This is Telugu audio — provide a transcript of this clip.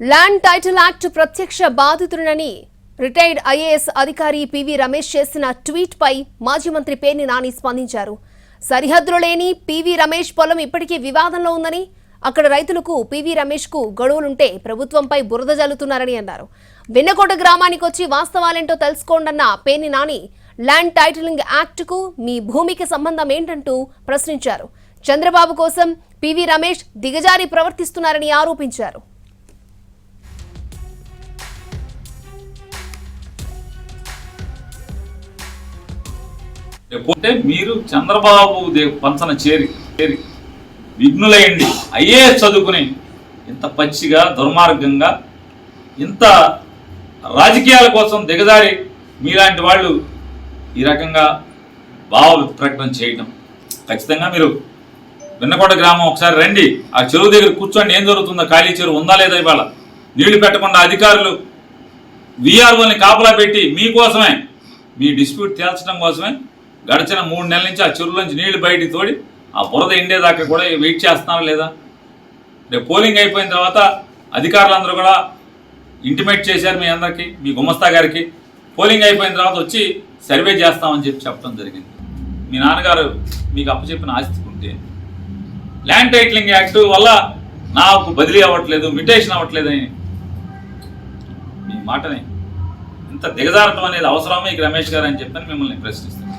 ల్యాండ్ టైటిల్ యాక్ట్ ప్రత్యక్ష బాధితుడినని రిటైర్డ్ ఐఏఎస్ అధికారి పివి రమేష్ చేసిన ట్వీట్ పై మాజీ మంత్రి పేర్ని నాని స్పందించారు. సరిహద్దులు లేని పివి రమేష్ పొలం ఇప్పటికీ వివాదంలో ఉందని, అక్కడ రైతులకు పివి రమేష్ కు గొడవలుంటే ప్రభుత్వంపై బురద జల్లుతున్నారని అన్నారు. వెన్నకోట గ్రామానికి వచ్చి వాస్తవాలేంటో తెలుసుకోండన్న Perni Nani land titling act కు మీ భూమికి సంబంధం ఏంటంటూ ప్రశ్నించారు. చంద్రబాబు కోసం పివి రమేష్ దిగజారి ప్రవర్తిస్తున్నారని ఆరోపించారు. లేకపోతే మీరు చంద్రబాబు పంచన చేరి విఘ్నులయ్యండి. ఐఏఎస్ చదువుకుని ఇంత పచ్చిగా దుర్మార్గంగా ఇంత రాజకీయాల కోసం దిగజారి మీలాంటి వాళ్ళు ఈ రకంగా భావ ప్రకటన చేయటం, ఖచ్చితంగా మీరు వెన్నకోట గ్రామం ఒకసారి రండి, ఆ చెరువు దగ్గర కూర్చోండి. ఏం జరుగుతుందో, ఖాళీ చెరువు ఉందా లేదా, ఇవాళ నీళ్లు పెట్టకుండా అధికారులు వీఆర్ఓని కాపలా పెట్టి మీకోసమే, మీ డిస్ప్యూట్ తేల్చడం కోసమే గడిచిన 3 నెలల నుంచి ఆ చెరువులోంచి నీళ్లు బయటికి తోడి ఆ బురద ఎండేదాకా కూడా వెయిట్ చేస్తున్నారా లేదా? రేపు పోలింగ్ అయిపోయిన తర్వాత అధికారులందరూ కూడా ఇంటిమేట్ చేశారు మీ అందరికీ, మీ గుమస్తా గారికి. పోలింగ్ అయిపోయిన తర్వాత వచ్చి సర్వే చేస్తామని చెప్పడం జరిగింది. మీ నాన్నగారు మీకు అప్పచెప్పిన ఆస్తి ఉంటే ల్యాండ్ టైటిలింగ్ యాక్ట్ వల్ల నాకు బదిలీ అవ్వట్లేదు, మ్యుటేషన్ అవ్వట్లేదని మీ మాటని ఇంత దిగజారటం అనేది అవసరమే ఈ రమేష్ గారు అని చెప్పని మిమ్మల్ని ప్రశ్నిస్తున్నాను.